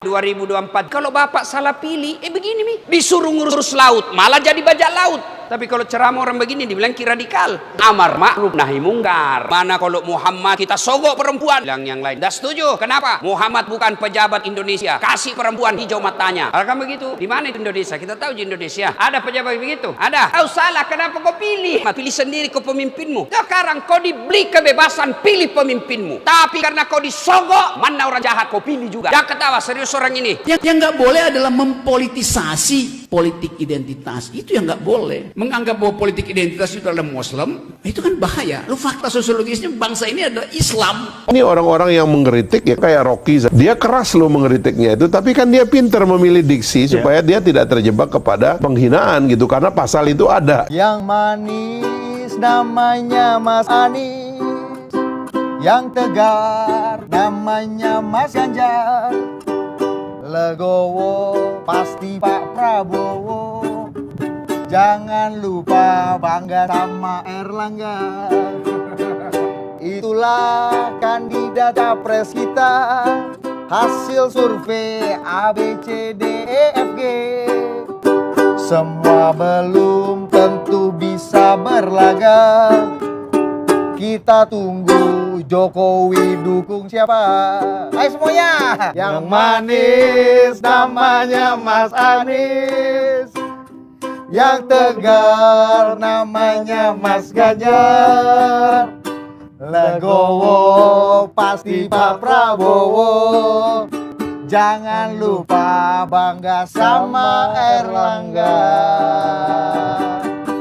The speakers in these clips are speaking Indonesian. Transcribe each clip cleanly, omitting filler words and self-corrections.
2024 kalau bapak salah pilih begini nih, disuruh ngurus laut malah jadi bajak laut. Tapi kalau ceramah orang begini dibilang radikal, amar ma'ruf nahi mungkar. Mana kalau Muhammad kita sogok perempuan, bilang yang lain dah setuju. Kenapa? Muhammad bukan pejabat Indonesia, kasih perempuan hijau matanya. Kalau kan begitu, di mana itu Indonesia? Kita tahu di Indonesia ada pejabat begitu, ada. Kau salah, kenapa kau pilih? Pilih sendiri kau pemimpinmu. Sekarang kau diberi kebebasan pilih pemimpinmu, tapi karena kau disogok, mana orang jahat kau pilih juga. Jangan ketawa, serius orang ini. Yang nggak boleh adalah mempolitisasi politik identitas. Itu yang nggak boleh. Menganggap bahwa politik identitas itu adalah Muslim, itu kan bahaya. Lu fakta sosiologisnya bangsa ini adalah Islam. Ini orang-orang yang mengkritik ya kayak Rocky. Dia keras loh mengkritiknya itu, tapi kan dia pintar memilih diksi supaya dia tidak terjebak kepada penghinaan gitu, karena pasal itu ada. Yang manis namanya Mas Anies, yang tegar namanya Mas Ganjar, legowo pasti Pak Prabowo. Jangan lupa bangga sama Erlangga. Itulah kandidat capres kita. Hasil survei A, B, C, D, E, F, G. Semua belum tentu bisa berlaga. Kita tunggu Jokowi dukung siapa? Ayo semuanya. Yang manis namanya Mas Anies, yang tegar namanya Mas Ganjar, legowo pasti Pak Prabowo. Jangan lupa bangga sama Erlangga.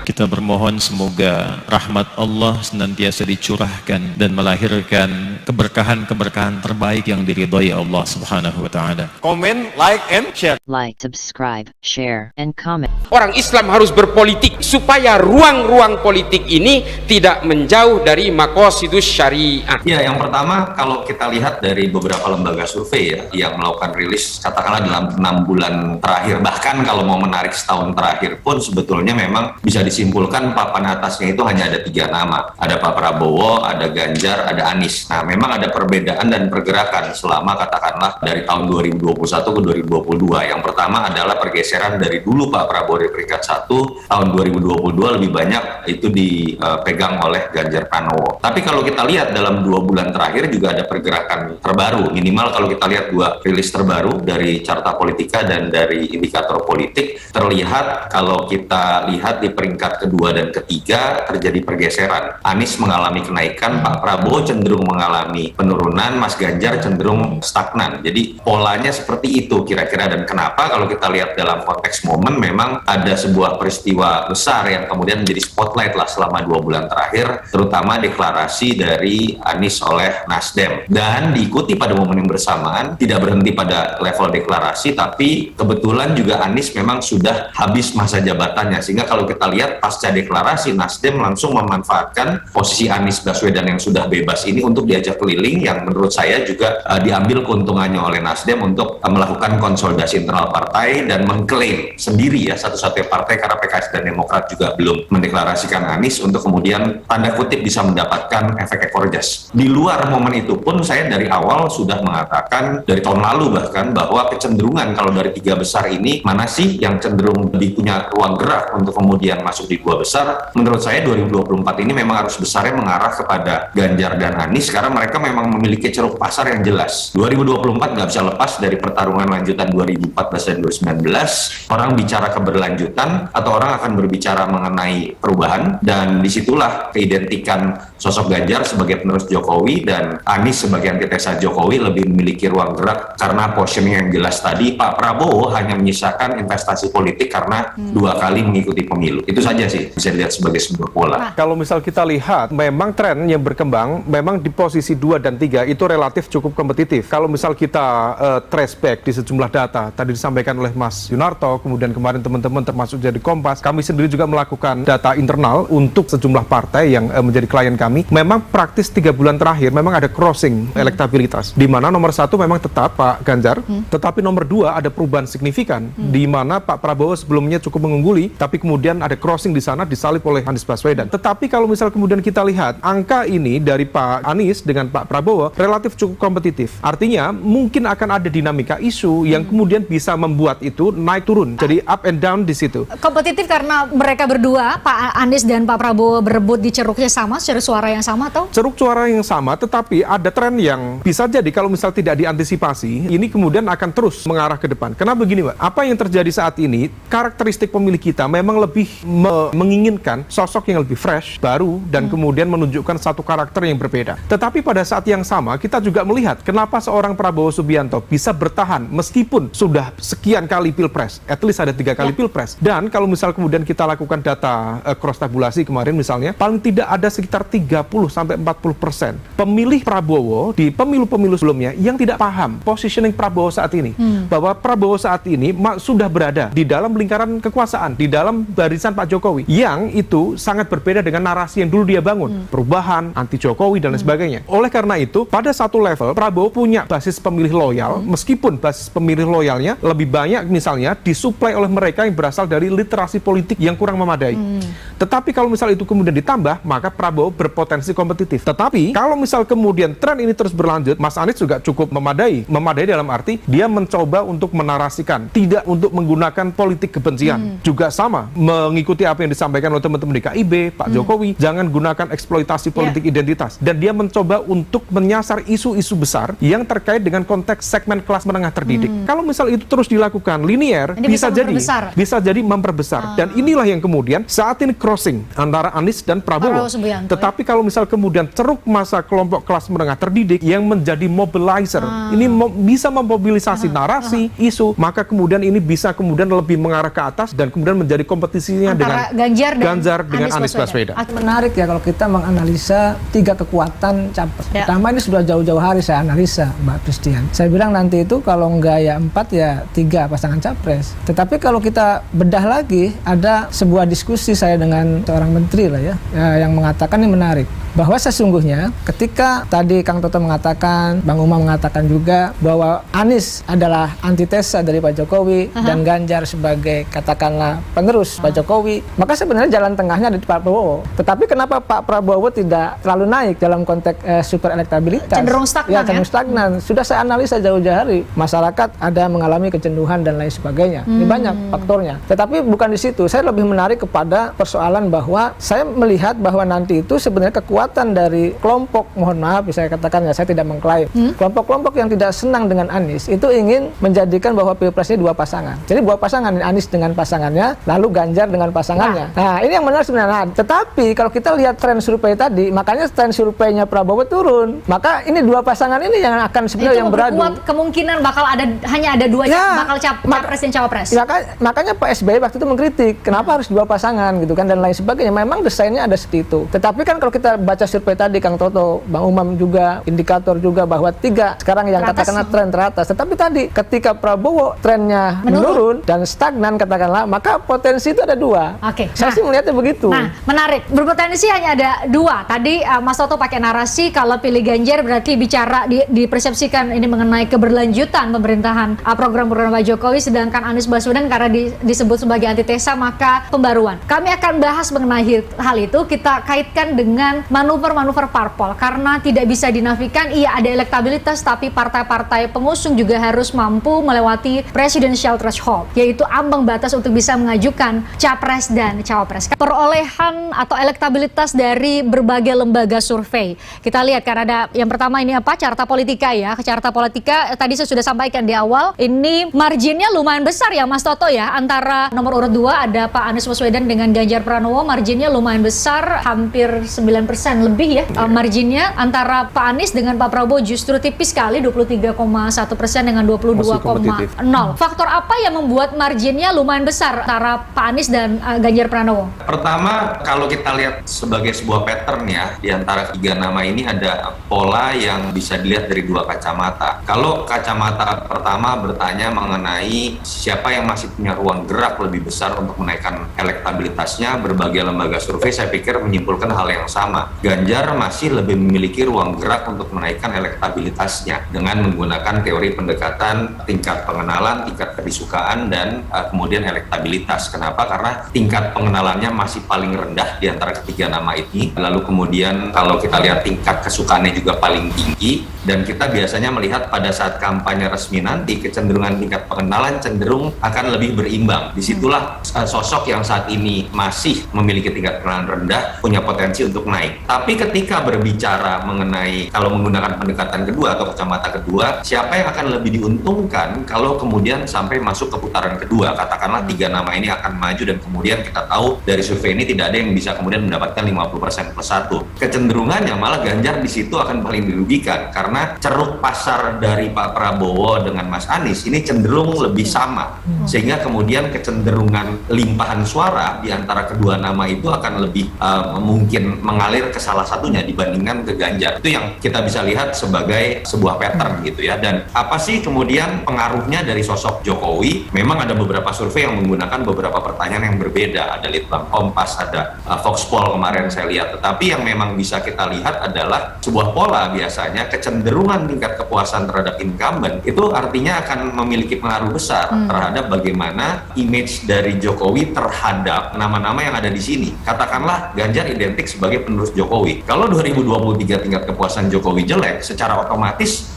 Kita bermohon semoga rahmat Allah senantiasa dicurahkan dan melahirkan keberkahan-keberkahan terbaik yang diridhai Allah Subhanahu wa taala. Komen, like, and share. Like, subscribe, share, and comment. Orang Islam harus berpolitik supaya ruang-ruang politik ini tidak menjauh dari maqasidus syariah. Ya, yang pertama kalau kita lihat dari beberapa lembaga survei ya yang melakukan rilis katakanlah dalam 6 bulan terakhir, bahkan kalau mau menarik setahun terakhir pun sebetulnya memang bisa disimpulkan papan atasnya itu hanya ada 3 nama. Ada Pak Prabowo, ada Ganjar, ada Anies. Nah, memang ada perbedaan dan pergerakan selama katakanlah dari tahun 2021 ke 2022. Yang pertama adalah pergeseran dari dulu Pak Prabowo di peringkat 1, tahun 2022 lebih banyak itu dipegang oleh Ganjar Pranowo. Tapi kalau kita lihat dalam 2 bulan terakhir juga ada pergerakan terbaru. Minimal kalau kita lihat 2 rilis terbaru dari Carta Politika dan dari indikator politik, terlihat kalau kita lihat di peringkat kedua dan ketiga terjadi pergeseran. Anies mengalami kenaikan, Pak Prabowo cenderung mengalami penurunan, Mas Ganjar cenderung stagnan. Jadi polanya seperti itu kira-kira. Dan kenapa? Kalau kita lihat dalam konteks momen, memang ada sebuah peristiwa besar yang kemudian menjadi spotlight lah selama 2 bulan terakhir, terutama deklarasi dari Anies oleh Nasdem. Dan diikuti pada momen yang bersamaan, tidak berhenti pada level deklarasi, tapi kebetulan juga Anies memang sudah habis masa jabatannya. Sehingga kalau kita lihat pasca deklarasi, Nasdem langsung memanfaatkan posisi Anies Baswedan yang sudah bebas ini untuk diajak keliling, yang menurut saya juga diambil keuntungannya oleh Nasdem untuk melakukan konsolidasi internal partai dan mengklaim sendiri ya satu-satunya partai, karena PKS dan Demokrat juga belum mendeklarasikan Anies, untuk kemudian tanda kutip bisa mendapatkan efek ekor jas. Di luar momen itu pun saya dari awal sudah mengatakan, dari tahun lalu bahkan, bahwa kecenderungan kalau dari 3 besar ini mana sih yang cenderung punya ruang gerak untuk kemudian masuk di 2 besar. Menurut saya 2024 ini memang harus besarnya mengarah kepada Ganjar dan Anies, karena mereka memang memiliki ceruk pasar yang jelas. 2024 nggak bisa lepas dari pertarungan lanjutan 2014 dan 2019. Orang bicara keberlanjutan atau orang akan berbicara mengenai perubahan, dan disitulah keidentikan sosok Ganjar sebagai penerus Jokowi dan Anies sebagai antitesa Jokowi lebih memiliki ruang gerak karena positioning yang jelas tadi. Pak Prabowo hanya menyisakan investasi politik karena 2 kali mengikuti pemilu. Itu saja sih, bisa dilihat sebagai sebuah pola. Kalau misal kita lihat, memang tren yang berkembang, memang di posisi 2 dan 3 itu relatif cukup kompetitif. Kalau misal kita trace back di sejumlah data, tadi disampaikan oleh Mas Yunarto, kemudian kemarin teman-teman termasuk jadi Kompas, kami sendiri juga melakukan data internal untuk sejumlah partai yang menjadi klien kami. kami, memang praktis 3 bulan terakhir memang ada crossing elektabilitas, di mana nomor 1 memang tetap Pak Ganjar, tetapi nomor 2 ada perubahan signifikan, di mana Pak Prabowo sebelumnya cukup mengungguli, tapi kemudian ada crossing di sana disalip oleh Anies Baswedan. Tetapi kalau misal kemudian kita lihat angka ini dari Pak Anies dengan Pak Prabowo relatif cukup kompetitif. Artinya mungkin akan ada dinamika isu yang kemudian bisa membuat itu naik turun, jadi up and down di situ. Kompetitif karena mereka berdua, Pak Anies dan Pak Prabowo, berebut di ceruknya sama, ceruk suara yang sama, atau? Ceruk suara yang sama, tetapi ada tren yang bisa jadi kalau misal tidak diantisipasi, ini kemudian akan terus mengarah ke depan. Karena begini, Pak, apa yang terjadi saat ini, karakteristik pemilih kita memang lebih menginginkan sosok yang lebih fresh, baru, dan kemudian menunjukkan satu karakter yang berbeda. Tetapi pada saat yang sama, kita juga melihat kenapa seorang Prabowo Subianto bisa bertahan meskipun sudah sekian kali pilpres, at least ada 3 kali pilpres. Dan kalau misal kemudian kita lakukan data cross tabulasi kemarin misalnya, paling tidak ada sekitar 30-40% pemilih Prabowo di pemilu-pemilu sebelumnya yang tidak paham positioning Prabowo saat ini. Bahwa Prabowo saat ini sudah berada di dalam lingkaran kekuasaan, di dalam barisan Pak Jokowi, yang itu sangat berbeda dengan narasi yang dulu dia bangun, perubahan, anti Jokowi, dan lain sebagainya. Oleh karena itu, pada satu level, Prabowo punya basis pemilih loyal, meskipun basis pemilih loyalnya lebih banyak misalnya disuplai oleh mereka yang berasal dari literasi politik yang kurang memadai. Tetapi kalau misal itu kemudian ditambah, maka Prabowo berpotensi kompetitif. Tetapi kalau misal kemudian tren ini terus berlanjut, Mas Anies juga cukup memadai. Memadai dalam arti dia mencoba untuk menarasikan, tidak untuk menggunakan politik kebencian. Juga sama, mengikuti apa yang disampaikan oleh teman-teman di KIB, Pak Jokowi, jangan gunakan eksploitasi politik identitas. Dan dia mencoba untuk menyasar isu-isu besar yang terkait dengan konteks segmen kelas menengah terdidik. Kalau misal itu terus dilakukan linear, Ini bisa jadi memperbesar. Dan inilah yang kemudian saat ini crossing antara Anies dan Prabowo. Tetapi kalau misal kemudian ceruk masa kelompok kelas menengah terdidik yang menjadi mobilizer, ini bisa memobilisasi narasi, isu, maka kemudian ini bisa kemudian lebih mengarah ke atas dan kemudian menjadi kompetisinya antara dengan Ganjar dengan Anies Baswedan. Menarik ya kalau kita menganalisa 3 kekuatan capres. Pertama, ini sudah jauh-jauh hari saya analisa, Mbak Christian. Saya bilang nanti itu kalau enggak ya 4 ya 3 pasangan capres. Tetapi kalau kita bedah lagi, ada sebuah diskusi saya dengan seorang menteri lah ya, yang mengatakan ini menarik. Bahwa sesungguhnya ketika tadi Kang Toto mengatakan, Bang Umam mengatakan juga bahwa Anies adalah antitesa dari Pak Jokowi dan Ganjar sebagai katakanlah penerus Pak Jokowi, maka sebenarnya jalan tengahnya ada di Pak Prabowo. Tetapi kenapa Pak Prabowo tidak terlalu naik dalam konteks super elektabilitas? Cenderung stagnan, cenderung stagnan. Sudah saya analisa jauh-jauh hari, masyarakat ada mengalami kejenuhan dan lain sebagainya. Ini banyak faktornya. Tetapi bukan di situ. Saya lebih menarik kepada persoalan bahwa saya melihat bahwa nanti itu sebenarnya kekuatan dari kelompok, mohon maaf saya katakan ya, saya tidak mengklaim, kelompok-kelompok yang tidak senang dengan Anies itu ingin menjadikan bahwa pilpres ini 2 pasangan. Jadi 2 pasangan, Anies dengan pasangannya, lalu Ganjar dengan pasangannya. Nah, ini yang menarik sebenarnya. Tetapi kalau kita lihat tren survei tadi, makanya tren surveinya Prabowo turun. Maka ini 2 pasangan ini yang akan sebenarnya yang beradu. Kemungkinan bakal hanya ada 2 bakal capres dan cawapres. Makanya Pak SBY waktu itu mengkritik, kenapa harus 2 pasangan gitu kan dan lain sebagainya. Memang desainnya ada seperti itu. Tetapi kan kalau kita baca survei tadi, Kang Toto, Bang Umam juga, indikator juga bahwa 3 sekarang yang katakanlah tren teratas. Tetapi tadi ketika Prabowo trennya menurun dan stagnan katakanlah, maka potensi itu ada 2. Saya sih melihatnya begitu. Nah, menarik. Berpotensi hanya ada 2. Tadi Mas Toto pakai narasi kalau pilih Ganjar berarti bicara dipersepsikan ini mengenai keberlanjutan pemerintahan program-program Pak Jokowi, sedangkan Anies Baswedan karena disebut sebagai antitesa maka pembaruan. Kami akan bahas mengenai hal itu, kita kaitkan dengan manuver-manuver parpol karena tidak bisa dinafikan iya ada elektabilitas tapi partai-partai pengusung juga harus mampu melewati presidential threshold, yaitu ambang batas untuk bisa mengajukan capres dan cawapres. Perolehan atau elektabilitas dari berbagai lembaga survei. Kita lihat kan ada yang pertama ini apa? Carta Politika ya. Carta Politika tadi saya sudah sampaikan di awal, ini marginnya lumayan besar ya Mas Toto ya, antara nomor urut 2 ada Pak Anies Baswedan dengan Ganjar Pranowo, marginnya lumayan besar, hampir 9% lebih ya marginnya. Antara Pak Anies dengan Pak Prabowo justru tipis sekali, 23,1% dengan 22,0. Faktor apa yang membuat marginnya lumayan besar antara Pak Anies dan Ganjar Pranowo? Pertama, kalau kita lihat sebagai sebuah pattern ya, di antara 3 nama ini ada pola yang bisa dilihat dari 2 kacamata. Kalau kacamata pertama bertanya mengenai siapa yang masih punya ruang gerak lebih besar untuk menaikkan elektabilitasnya, berbagai lembaga survei saya pikir menyimpulkan hal yang sama. Ganjar masih lebih memiliki ruang gerak untuk menaikkan elektabilitasnya dengan menggunakan teori pendekatan tingkat pengenalan, tingkat kedisukaan, dan kemudian elektabilitas. Kenapa? Karena tingkat pengenalannya masih paling rendah di antara ketiga nama ini. Lalu kemudian kalau kita lihat tingkat kesukaannya juga paling tinggi, dan kita biasanya melihat pada saat kampanye resmi nanti kecenderungan tingkat pengenalan cenderung akan lebih berimbang. Disitulah sosok yang saat ini masih memiliki tingkat pengenalan rendah punya potensi untuk naik. Tapi ketika berbicara mengenai kalau menggunakan pendekatan kedua atau kacamata kedua, siapa yang akan lebih diuntungkan kalau kemudian sampai masuk ke putaran kedua? Katakanlah 3 nama ini akan maju dan kemudian kita tahu dari survei ini tidak ada yang bisa kemudian mendapatkan 50% plus 1. Kecenderungannya malah Ganjar di situ akan paling dirugikan karena ceruk pasar dari Pak Prabowo dengan Mas Anies ini cenderung lebih sama. Sehingga kemudian kecenderungan limpahan suara di antara kedua nama itu akan lebih mungkin mengalir ke salah satunya dibandingkan ke Ganjar. Itu yang kita bisa lihat sebagai sebuah pattern gitu ya. Dan apa sih kemudian pengaruhnya dari sosok Jokowi? Memang ada beberapa survei yang menggunakan beberapa pertanyaan yang berbeda. Ada Litbang Kompas, ada Foxpol kemarin saya lihat. Tetapi yang memang bisa kita lihat adalah sebuah pola biasanya kecenderungan tingkat kepuasan terhadap incumbent itu artinya akan memiliki pengaruh besar terhadap bagaimana image dari Jokowi terhadap nama-nama yang ada di sini. Katakanlah Ganjar identik sebagai penerus Jokowi. Kalau 2023 tingkat kepuasan Jokowi jelek, secara otomatis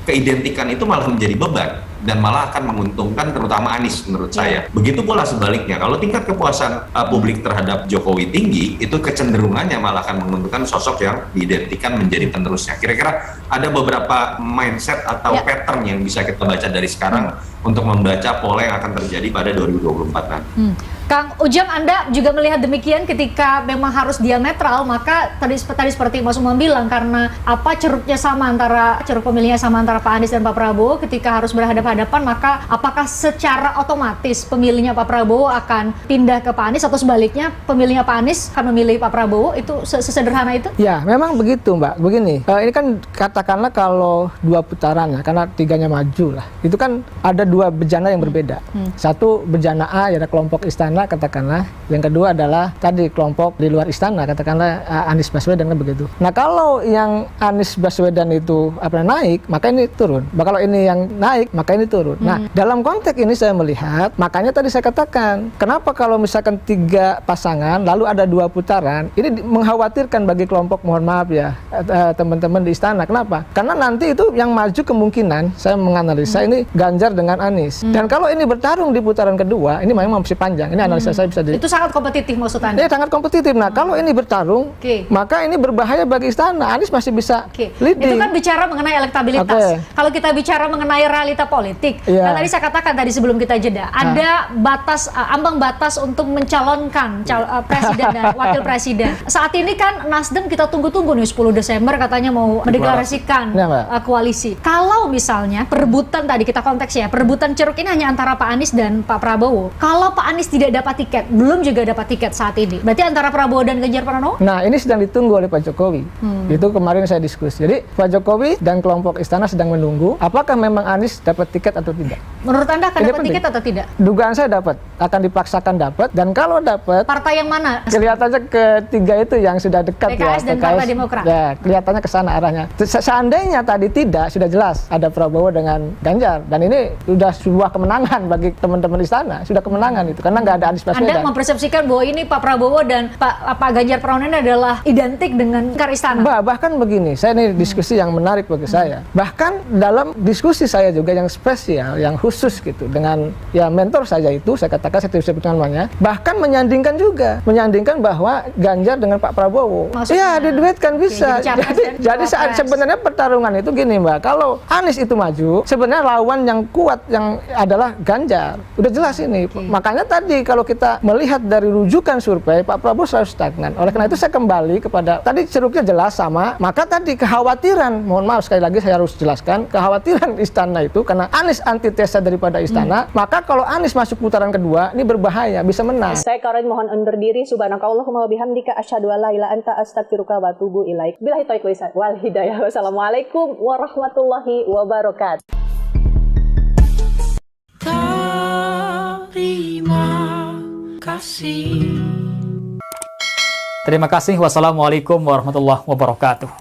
keidentikan itu malah menjadi beban dan malah akan menguntungkan terutama Anies menurut saya. Begitu pula sebaliknya, kalau tingkat kepuasan publik terhadap Jokowi tinggi, itu kecenderungannya malah akan menguntungkan sosok yang diidentikan menjadi penerusnya. Kira-kira ada beberapa mindset atau pattern yang bisa kita baca dari sekarang untuk membaca pola yang akan terjadi pada 2024 nanti. Kang Ujang, Anda juga melihat demikian ketika memang harus diametral, maka tadi seperti Mas Umam bilang, karena ceruknya sama ceruk pemilihnya sama antara Pak Anies dan Pak Prabowo, ketika harus berhadapan-hadapan, maka apakah secara otomatis pemilihnya Pak Prabowo akan pindah ke Pak Anies atau sebaliknya pemilihnya Pak Anies akan memilih Pak Prabowo? Itu sesederhana itu? Ya, memang begitu, Mbak. Begini, ini kan katakanlah kalau 2 putaran ya, karena 3-nya maju lah. Itu kan ada 2 bejana yang berbeda. Satu bejana A, ya ada kelompok istana katakanlah, yang kedua adalah tadi kelompok di luar istana, katakanlah Anies Baswedan kan begitu. Nah, kalau yang Anies Baswedan itu naik, maka ini turun. Kalau ini yang naik, maka ini turun. Nah, dalam konteks ini saya melihat, makanya tadi saya katakan, kenapa kalau misalkan 3 pasangan lalu ada 2 putaran, ini mengkhawatirkan bagi kelompok, mohon maaf ya, teman-teman di istana. Kenapa? Karena nanti itu yang maju kemungkinan, saya menganalisa ini Ganjar dengan Anies. Dan kalau ini bertarung di putaran kedua, ini memang masih panjang. Ini analisa saya bisa itu sangat kompetitif maksud Anda? Iya, sangat kompetitif. Nah, kalau ini bertarung, maka ini berbahaya bagi istana. Anies masih bisa leading. Itu kan bicara mengenai elektabilitas. Kalau kita bicara mengenai realita politik, kan tadi saya katakan tadi sebelum kita jeda, ada batas, ambang batas untuk mencalonkan presiden dan wakil presiden. Saat ini kan Nasdem kita tunggu-tunggu nih, 10 Desember katanya mau mendeklarasikan koalisi. Kalau misalnya perebutan tadi kita konteksnya, perebutan ceruk ini hanya antara Pak Anies dan Pak Prabowo. Kalau Pak Anies tidak dapat tiket, belum juga dapat tiket saat ini, berarti antara Prabowo dan Ganjar Pranowo? Nah, ini sedang ditunggu oleh Pak Jokowi. Itu kemarin saya diskusi. Jadi Pak Jokowi dan kelompok istana sedang menunggu apakah memang Anies dapat tiket atau tidak. Menurut Anda akan dapat tiket atau tidak? Dugaan saya dapat, akan dipaksakan dapat, dan kalau dapat, partai yang mana? Kelihatannya ketiga itu yang sudah dekat, PKS dan Partai Demokrat. Ya, kelihatannya ke sana arahnya. Seandainya tadi tidak, sudah jelas ada Prabowo dengan Ganjar, dan ini sudah sebuah kemenangan bagi teman-teman istana, sudah kemenangan itu, karena nggak ada Anies Baswedan. Anda mempersepsikan bahwa ini Pak Prabowo dan Pak Ganjar Pranowo ini adalah identik dengan lingkar istana? Bahkan begini, saya ini diskusi yang menarik bagi saya. Bahkan dalam diskusi saya juga yang spesial, yang khusus gitu, dengan ya mentor saya itu, saya katakan, saya tidak sebut namanya, bahkan menyandingkan bahwa Ganjar dengan Pak Prabowo. Iya, diduetkan bisa. Jadi saat sebenarnya pertarungan itu gini, Mbak, kalau Anies itu maju, sebenarnya lawan yang kuat yang adalah Ganjar. Udah jelas ini. Makanya tadi kalau kita melihat dari rujukan survei, Pak Prabowo selalu stagnan. Oleh karena itu saya kembali kepada tadi ceruknya jelas sama, maka tadi kekhawatiran, mohon maaf sekali lagi saya harus jelaskan, kekhawatiran istana itu karena Anies antitesa daripada istana, maka kalau Anies masuk putaran kedua ini berbahaya, bisa menang. Saya Karen mohon undur diri, subhanakallahumma wa bihamdika asyhadu an la ilaha anta astaghfiruka wa atubu ilaik. Billahi taufiq wal hidayah. Wassalamualaikum warahmatullahi wabarakatuh. Terima kasih. Terima kasih. Wassalamualaikum warahmatullahi wabarakatuh.